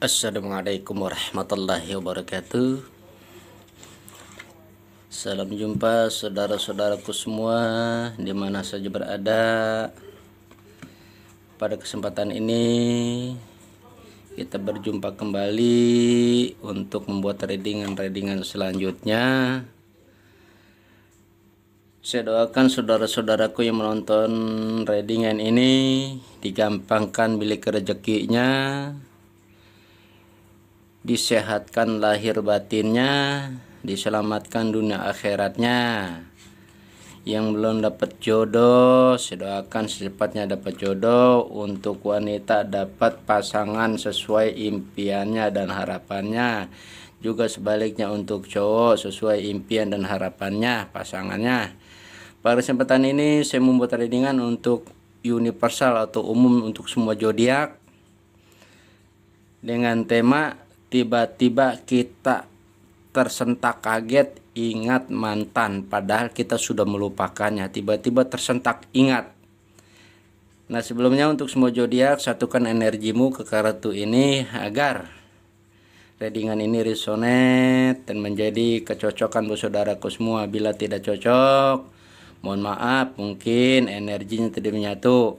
Assalamualaikum warahmatullahi wabarakatuh. Salam jumpa saudara-saudaraku semua di mana saja berada. Pada kesempatan ini kita berjumpa kembali untuk membuat readingan selanjutnya. Saya doakan saudara-saudaraku yang menonton readingan ini digampangkan bilik rezekinya, disehatkan lahir batinnya, diselamatkan dunia akhiratnya. Yang belum dapat jodoh, saya doakan secepatnya dapat jodoh. Untuk wanita dapat pasangan sesuai impiannya dan harapannya. Juga sebaliknya untuk cowok sesuai impian dan harapannya pasangannya. Pada kesempatan ini saya membuat readingan untuk universal atau umum untuk semua zodiak dengan tema tiba-tiba kita tersentak kaget ingat mantan padahal kita sudah melupakannya. Tiba-tiba tersentak ingat. Nah, sebelumnya untuk semua zodiak, satukan energimu ke kartu ini agar readingan ini resonate dan menjadi kecocokan buat saudaraku semua. Bila tidak cocok, mohon maaf, mungkin energinya tidak menyatu.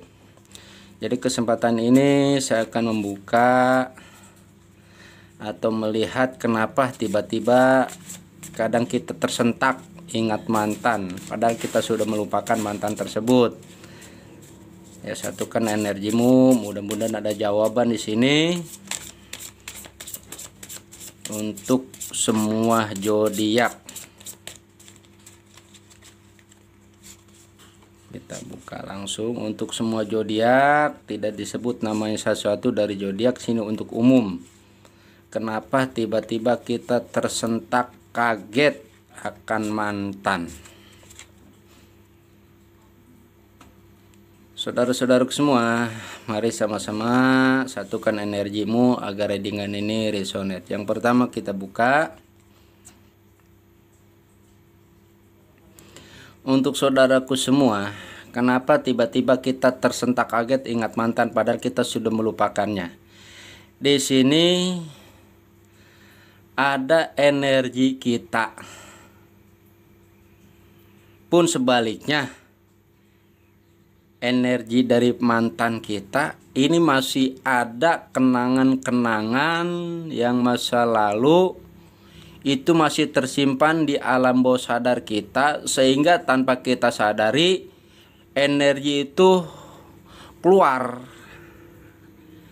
Jadi kesempatan ini saya akan membuka atau melihat kenapa tiba-tiba kadang kita tersentak ingat mantan padahal kita sudah melupakan mantan tersebut. Ya, satukan energimu, mudah-mudahan ada jawaban di sini untuk semua zodiak. Kita buka langsung untuk semua zodiak, tidak disebut namanya sesuatu dari zodiak sini untuk umum. Kenapa tiba-tiba kita tersentak kaget akan mantan? Saudara-saudaraku semua, mari sama-sama satukan energimu agar readingan ini resonate. Yang pertama kita buka untuk saudaraku semua. Kenapa tiba-tiba kita tersentak kaget ingat mantan padahal kita sudah melupakannya? Di sini ada energi kita. Pun sebaliknya, energi dari mantan kita ini masih ada kenangan-kenangan yang masa lalu itu masih tersimpan di alam bawah sadar kita, sehingga tanpa kita sadari energi itu keluar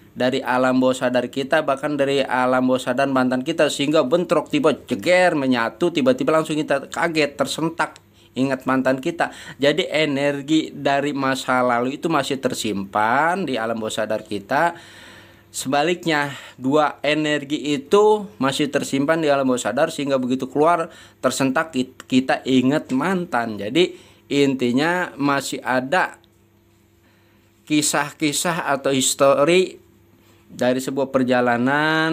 dari alam bawah sadar kita, bahkan dari alam bawah sadar mantan kita, sehingga bentrok tiba jeger menyatu, tiba-tiba langsung kita kaget tersentak ingat mantan kita. Jadi energi dari masa lalu itu masih tersimpan di alam bawah sadar kita. Sebaliknya, dua energi itu masih tersimpan di alam bawah sadar, sehingga begitu keluar tersentak kita ingat mantan. Jadi intinya masih ada kisah-kisah atau histori dari sebuah perjalanan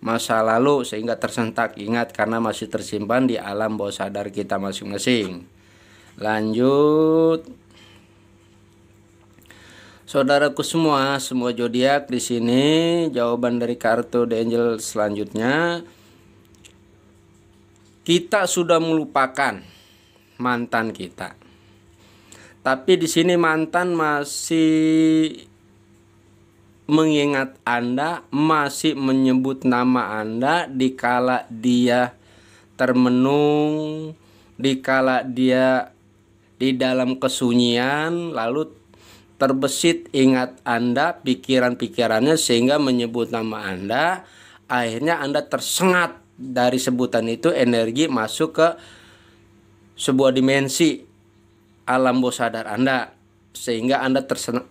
masa lalu sehingga tersentak ingat karena masih tersimpan di alam bawah sadar kita masing-masing. Lanjut, saudaraku semua zodiak di sini jawaban dari kartu The Angel selanjutnya. Kita sudah melupakan mantan kita, tapi di sini mantan masih mengingat Anda, masih menyebut nama Anda dikala dia termenung, dikala dia di dalam kesunyian, lalu terbesit ingat Anda, pikiran-pikirannya sehingga menyebut nama Anda. Akhirnya Anda tersengat dari sebutan itu, energi masuk ke sebuah dimensi alam bawah sadar Anda, sehingga Anda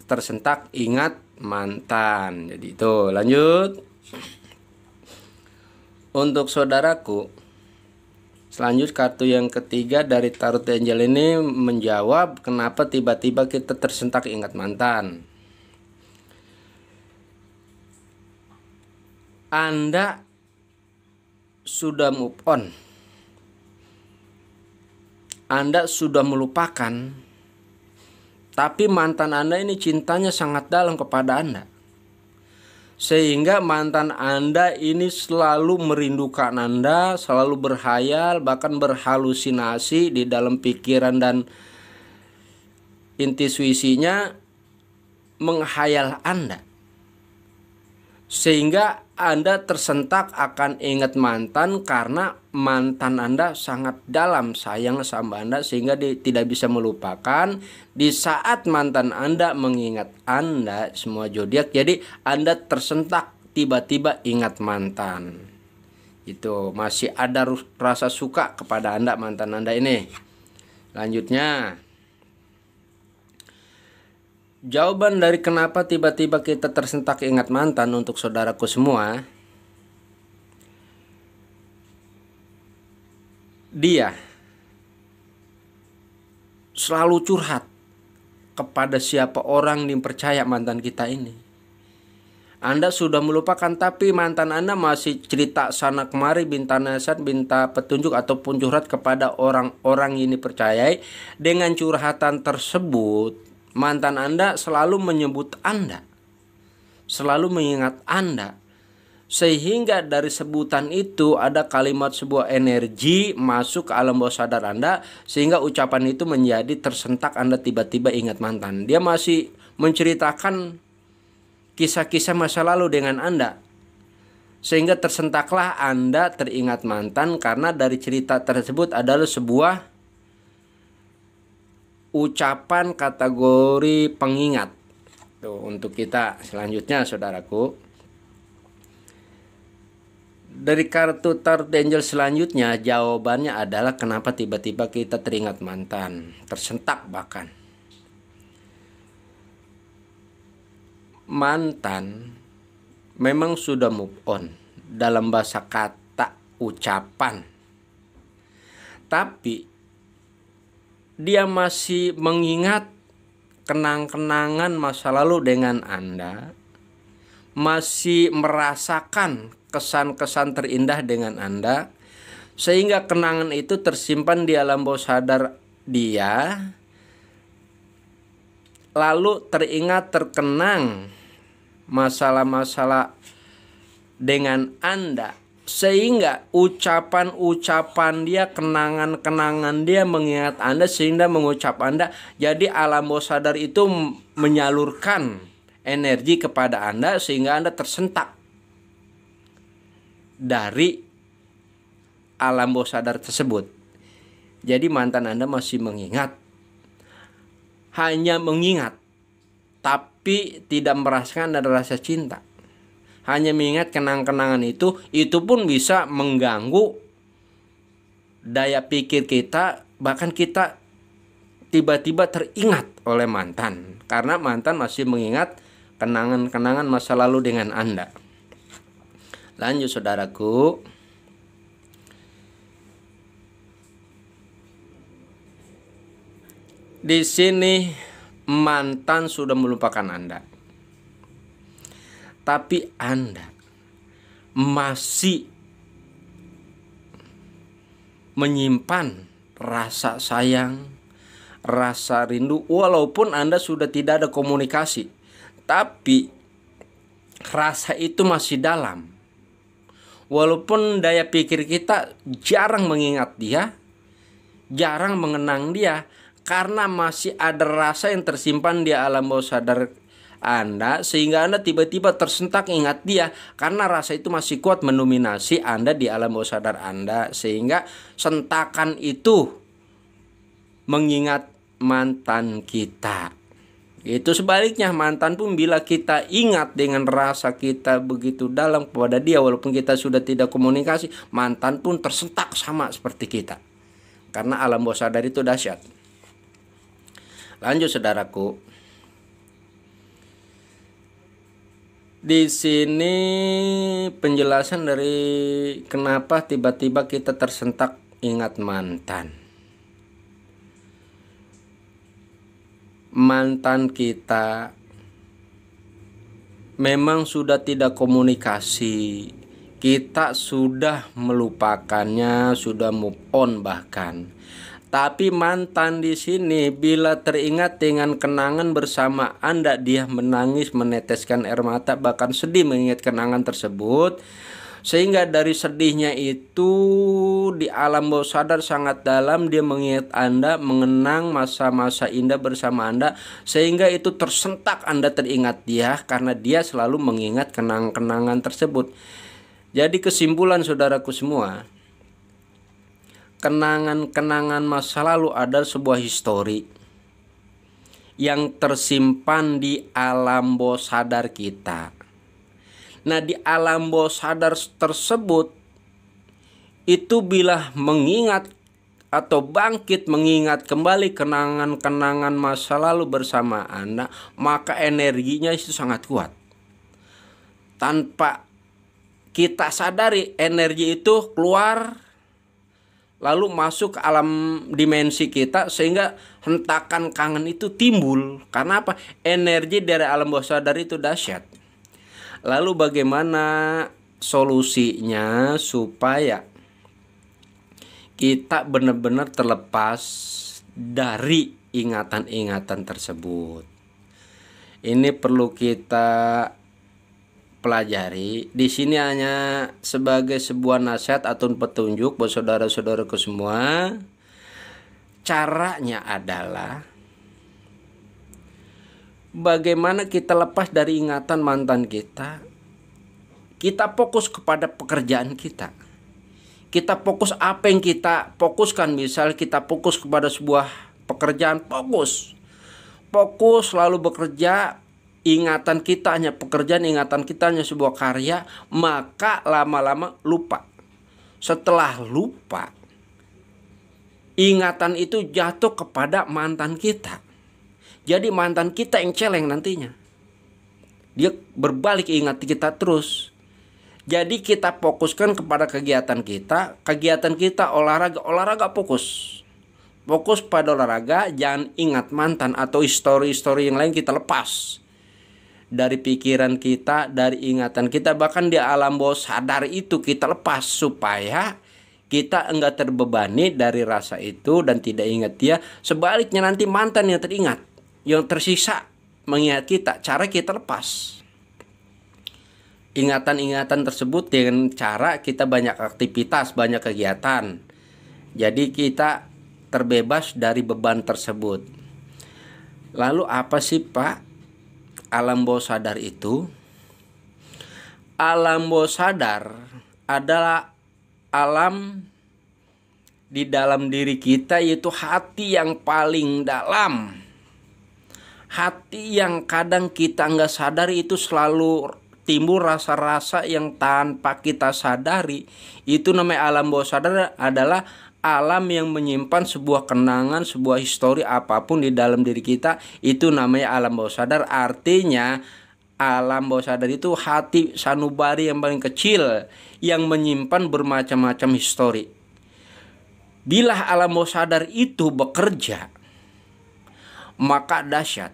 tersentak ingat mantan. Jadi itu. Lanjut untuk saudaraku, selanjut kartu yang ketiga dari Tarot Angel ini menjawab kenapa tiba-tiba kita tersentak ingat mantan. Anda sudah move on, Anda sudah melupakan, tapi mantan Anda ini cintanya sangat dalam kepada Anda. Sehingga mantan Anda ini selalu merindukan Anda, selalu berhayal, bahkan berhalusinasi di dalam pikiran dan intuisinya menghayal Anda. Sehingga Anda tersentak akan ingat mantan karena mantan Anda sangat dalam sayang sama Anda sehingga tidak bisa melupakan. Di saat mantan Anda mengingat Anda, semua zodiak, jadi Anda tersentak tiba-tiba ingat mantan. Itu masih ada rasa suka kepada Anda, mantan Anda ini. Lanjutnya, jawaban dari kenapa tiba-tiba kita tersentak ingat mantan untuk saudaraku semua. Dia selalu curhat kepada siapa orang yang percaya mantan kita ini. Anda sudah melupakan tapi mantan Anda masih cerita sana kemari, minta nasihat, minta petunjuk ataupun curhat kepada orang-orang yang dipercayai. Dengan curhatan tersebut, mantan Anda selalu menyebut Anda, selalu mengingat Anda. Sehingga dari sebutan itu ada kalimat sebuah energi masuk ke alam bawah sadar Anda. Sehingga ucapan itu menjadi tersentak Anda tiba-tiba ingat mantan. Dia masih menceritakan kisah-kisah masa lalu dengan Anda. Sehingga tersentaklah Anda teringat mantan karena dari cerita tersebut adalah sebuah ucapan kategori pengingat. Tuh, untuk kita selanjutnya saudaraku. Dari kartu Tarot Angel selanjutnya jawabannya adalah kenapa tiba-tiba kita teringat mantan, tersentak bahkan. Mantan memang sudah move on dalam bahasa kata ucapan. Tapi dia masih mengingat kenang-kenangan masa lalu dengan Anda, masih merasakan kesan-kesan terindah dengan Anda, sehingga kenangan itu tersimpan di alam bawah sadar dia, lalu teringat terkenang masalah-masalah dengan Anda, sehingga ucapan-ucapan dia, kenangan-kenangan dia mengingat Anda sehingga mengucap Anda. Jadi alam bawah sadar itu menyalurkan energi kepada Anda sehingga Anda tersentak dari alam bawah sadar tersebut. Jadi mantan Anda masih mengingat, hanya mengingat, tapi tidak merasakan ada rasa cinta. Hanya mengingat kenang-kenangan itu pun bisa mengganggu daya pikir kita. Bahkan kita tiba-tiba teringat oleh mantan karena mantan masih mengingat kenangan-kenangan masa lalu dengan Anda. Lanjut saudaraku. Di sini mantan sudah melupakan Anda. Tapi Anda masih menyimpan rasa sayang, rasa rindu, walaupun Anda sudah tidak ada komunikasi. Tapi rasa itu masih dalam. Walaupun daya pikir kita jarang mengingat dia, jarang mengenang dia, karena masih ada rasa yang tersimpan di alam bawah sadar Anda, sehingga Anda tiba-tiba tersentak ingat dia, karena rasa itu masih kuat mendominasi Anda di alam bawah sadar Anda, sehingga sentakan itu mengingat mantan kita. Itu sebaliknya, mantan pun bila kita ingat dengan rasa kita begitu dalam kepada dia, walaupun kita sudah tidak komunikasi, mantan pun tersentak sama seperti kita. Karena alam bawah sadar itu dahsyat. Lanjut saudaraku. Di sini penjelasan dari kenapa tiba-tiba kita tersentak ingat mantan. Mantan kita memang sudah tidak komunikasi. Kita sudah melupakannya, sudah move on bahkan. Tapi mantan di sini bila teringat dengan kenangan bersama Anda, dia menangis, meneteskan air mata, bahkan sedih mengingat kenangan tersebut. Sehingga dari sedihnya itu di alam bawah sadar sangat dalam, dia mengingat Anda, mengenang masa-masa indah bersama Anda, sehingga itu tersentak Anda teringat dia karena dia selalu mengingat kenang-kenangan tersebut. Jadi kesimpulan saudaraku semua, kenangan-kenangan masa lalu adalah sebuah histori yang tersimpan di alam bawah sadar kita. Nah, di alam bawah sadar tersebut itu bila mengingat atau bangkit mengingat kembali kenangan-kenangan masa lalu bersama Anda, maka energinya itu sangat kuat. Tanpa kita sadari, energi itu keluar lalu masuk ke alam dimensi kita, sehingga hentakan kangen itu timbul. Karena apa? Energi dari alam bawah sadar itu dahsyat. Lalu bagaimana solusinya supaya kita benar-benar terlepas dari ingatan-ingatan tersebut? Ini perlu kita pelajari. Di sini hanya sebagai sebuah nasihat atau petunjuk buat saudara-saudaraku semua. Caranya adalah bagaimana kita lepas dari ingatan mantan kita. Kita fokus kepada pekerjaan kita. Kita fokus apa yang kita fokuskan. Misal kita fokus kepada sebuah pekerjaan, fokus lalu bekerja. Ingatan kita hanya pekerjaan, ingatan kita hanya sebuah karya, maka lama-lama lupa. Setelah lupa, ingatan itu jatuh kepada mantan kita. Jadi mantan kita yang celeng nantinya. Dia berbalik ingat kita terus. Jadi kita fokuskan kepada kegiatan kita olahraga fokus. Fokus pada olahraga, jangan ingat mantan atau histori-histori yang lain kita lepas. Dari pikiran kita, dari ingatan kita, bahkan di alam bawah sadar itu kita lepas supaya kita enggak terbebani dari rasa itu dan tidak ingat dia. Sebaliknya nanti mantan yang teringat, yang tersisa mengingat kita, cara kita lepas ingatan-ingatan tersebut dengan cara kita banyak aktivitas, banyak kegiatan. Jadi kita terbebas dari beban tersebut. Lalu apa sih Pak alam bawah sadar itu? Alam bawah sadar adalah alam di dalam diri kita, yaitu hati yang paling dalam. Hati yang kadang kita nggak sadari itu selalu timbul rasa-rasa yang tanpa kita sadari. Itu namanya alam bawah sadar, adalah alam yang menyimpan sebuah kenangan, sebuah histori apapun di dalam diri kita. Itu namanya alam bawah sadar. Artinya alam bawah sadar itu hati sanubari yang paling kecil yang menyimpan bermacam-macam histori. Bila alam bawah sadar itu bekerja, maka dahsyat.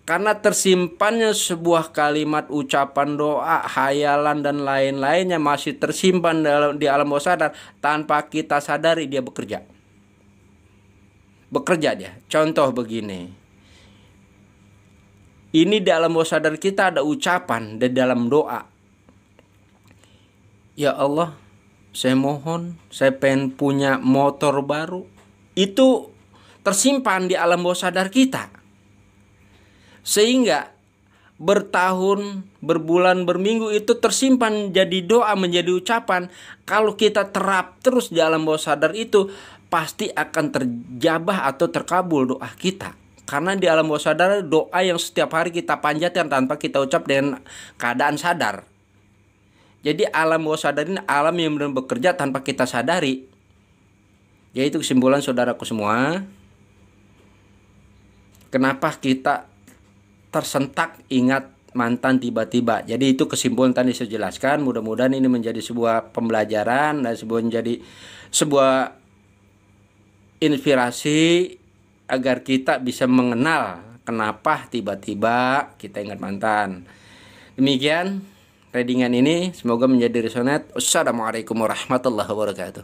Karena tersimpannya sebuah kalimat, ucapan, doa, hayalan dan lain-lainnya masih tersimpan di alam bawah sadar. Tanpa kita sadari dia bekerja. Bekerja dia. Contoh begini. Ini di alam bawah sadar kita ada ucapan di dalam doa. Ya Allah, saya mohon, saya pengen punya motor baru. Itu tersimpan di alam bawah sadar kita. Sehingga bertahun, berbulan, berminggu itu tersimpan jadi doa, menjadi ucapan. Kalau kita terap terus di alam bawah sadar itu, pasti akan terjabah atau terkabul doa kita. Karena di alam bawah sadar doa yang setiap hari kita panjatkan tanpa kita ucap dengan keadaan sadar. Jadi alam bawah sadar ini alam yang benar bekerja tanpa kita sadari. Yaitu kesimpulan saudaraku semua. Kenapa kita tersentak ingat mantan tiba-tiba. Jadi itu kesimpulan tadi saya jelaskan. Mudah-mudahan ini menjadi sebuah pembelajaran dan menjadi sebuah inspirasi agar kita bisa mengenal kenapa tiba-tiba kita ingat mantan. Demikian readingan ini, semoga menjadi resonate. Wassalamualaikum warahmatullahi wabarakatuh.